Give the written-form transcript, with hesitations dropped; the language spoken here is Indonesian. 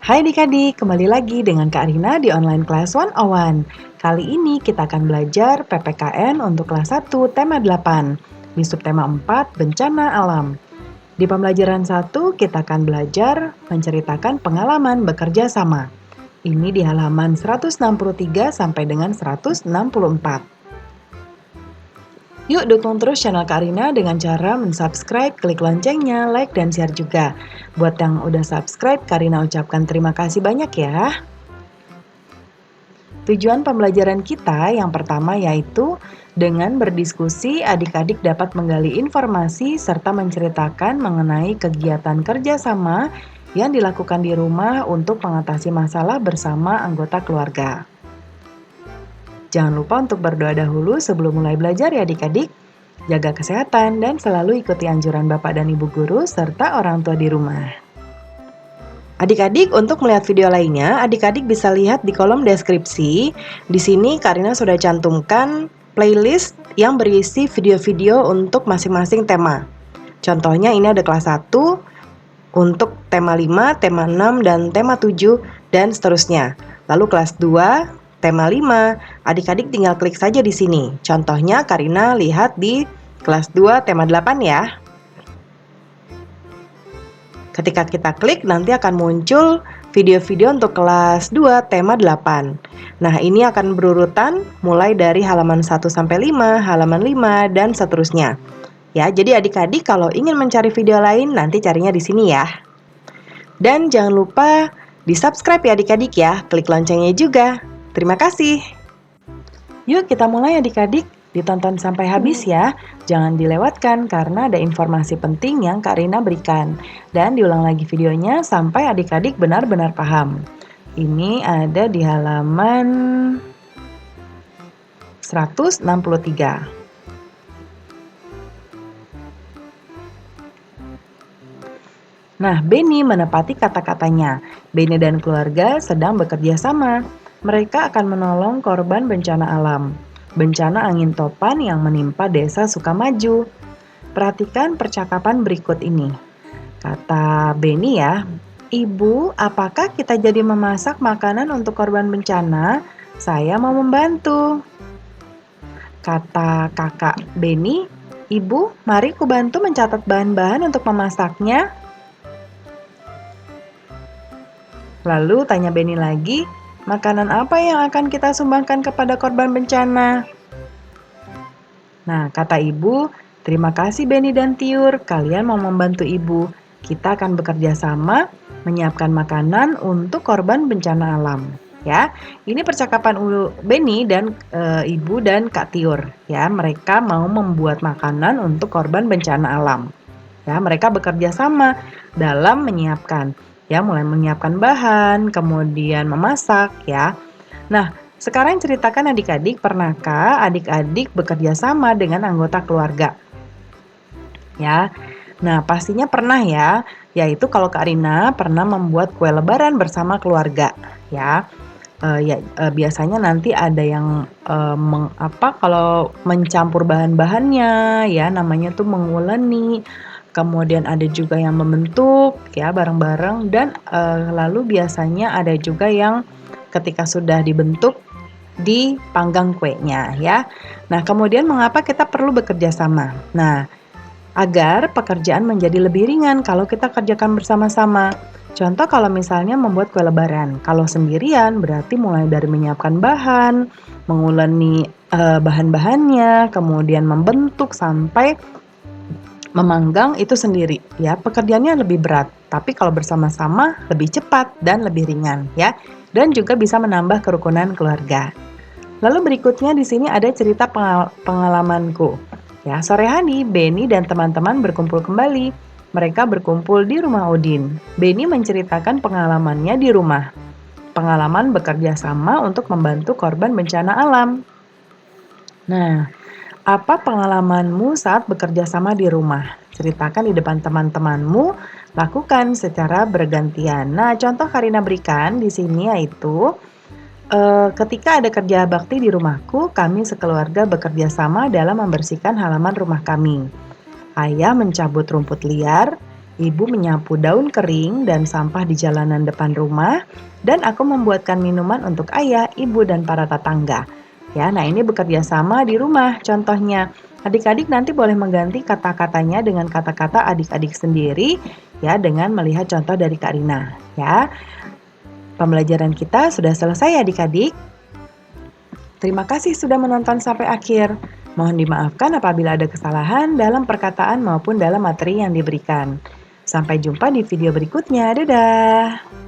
Hai adik-adik, kembali lagi dengan Kak Rina di Online Class 101. Kali ini kita akan belajar PPKN untuk kelas 1 tema 8 di subtema 4 bencana alam. Di pembelajaran 1 kita akan belajar menceritakan pengalaman bekerja sama. Ini di halaman 163 sampai dengan 164. Yuk dukung terus channel Kak Rina dengan cara mensubscribe, klik loncengnya, like, dan share juga. Buat yang udah subscribe, Kak Rina ucapkan terima kasih banyak ya. Tujuan pembelajaran kita yang pertama yaitu dengan berdiskusi, adik-adik dapat menggali informasi serta menceritakan mengenai kegiatan kerjasama yang dilakukan di rumah untuk mengatasi masalah bersama anggota keluarga. Jangan lupa untuk berdoa dahulu sebelum mulai belajar ya adik-adik. Jaga kesehatan dan selalu ikuti anjuran Bapak dan Ibu Guru serta orang tua di rumah. Adik-adik, untuk melihat video lainnya, adik-adik bisa lihat di kolom deskripsi. Di sini Karina sudah cantumkan playlist yang berisi video-video untuk masing-masing tema. Contohnya ini ada kelas 1 untuk tema 5, tema 6, dan tema 7, dan seterusnya. Lalu kelas 2, tema 5, adik-adik tinggal klik saja di sini. Contohnya Karina lihat di kelas 2 tema 8 ya. Ketika kita klik nanti akan muncul video-video untuk kelas 2 tema 8. Nah, ini akan berurutan mulai dari halaman 1 sampai 5, halaman 5, dan seterusnya. Ya, jadi adik-adik kalau ingin mencari video lain nanti carinya di sini ya. Dan jangan lupa di-subscribe ya adik-adik ya, klik loncengnya juga. Terima kasih. Yuk kita mulai adik-adik, ditonton sampai habis ya. Jangan dilewatkan karena ada informasi penting yang Kak Rina berikan. Dan diulang lagi videonya sampai adik-adik benar-benar paham. Ini ada di halaman 163. Nah, Benny menepati kata-katanya. Benny dan keluarga sedang bekerja sama. Mereka akan menolong korban bencana alam. Bencana angin topan yang menimpa desa Sukamaju. Perhatikan percakapan berikut ini. Kata Benny ya, "Ibu, apakah kita jadi memasak makanan untuk korban bencana? Saya mau membantu." Kata kakak Benny, "Ibu, mari ku bantu mencatat bahan-bahan untuk memasaknya." Lalu tanya Benny lagi, "Makanan apa yang akan kita sumbangkan kepada korban bencana?" Nah, kata ibu, "Terima kasih Benny dan Tiur, kalian mau membantu ibu. Kita akan bekerja sama menyiapkan makanan untuk korban bencana alam." Ya, ini percakapan Benny dan ibu dan Kak Tiur. Ya, mereka mau membuat makanan untuk korban bencana alam. Ya, mereka bekerja sama dalam menyiapkan. Ya, mulai menyiapkan bahan, kemudian memasak ya. Nah, sekarang ceritakan adik-adik, pernahkah adik-adik bekerja sama dengan anggota keluarga? Ya. Nah, pastinya pernah ya. Yaitu kalau Kak Rina pernah membuat kue lebaran bersama keluarga, ya. Biasanya nanti ada yang kalau mencampur bahan-bahannya ya, namanya tuh menguleni. Kemudian ada juga yang membentuk ya bareng-bareng dan lalu biasanya ada juga yang ketika sudah dibentuk dipanggang kuenya ya. Nah, kemudian mengapa kita perlu bekerja sama? Nah, agar pekerjaan menjadi lebih ringan kalau kita kerjakan bersama-sama. Contoh kalau misalnya membuat kue lebaran, kalau sendirian berarti mulai dari menyiapkan bahan, menguleni bahan-bahannya, kemudian membentuk sampai memanggang itu sendiri ya, pekerjaannya lebih berat. Tapi kalau bersama-sama lebih cepat dan lebih ringan ya. Dan juga bisa menambah kerukunan keluarga. Lalu berikutnya di sini ada cerita pengalamanku. Ya, sore hari Benny dan teman-teman berkumpul kembali. Mereka berkumpul di rumah Odin. Benny menceritakan pengalamannya di rumah. Pengalaman bekerja sama untuk membantu korban bencana alam. Nah, apa pengalamanmu saat bekerja sama di rumah? Ceritakan di depan teman-temanmu, lakukan secara bergantian. Nah, contoh Karina berikan di sini yaitu ketika ada kerja bakti di rumahku, kami sekeluarga bekerja sama dalam membersihkan halaman rumah kami. Ayah mencabut rumput liar, Ibu menyapu daun kering dan sampah di jalanan depan rumah, dan aku membuatkan minuman untuk ayah, ibu, dan para tetangga. Ya, nah ini bekerja sama di rumah contohnya. Adik-adik nanti boleh mengganti kata-katanya dengan kata-kata adik-adik sendiri ya dengan melihat contoh dari Kak Rina ya. Pembelajaran kita sudah selesai adik-adik. Terima kasih sudah menonton sampai akhir. Mohon dimaafkan apabila ada kesalahan dalam perkataan maupun dalam materi yang diberikan. Sampai jumpa di video berikutnya. Dadah!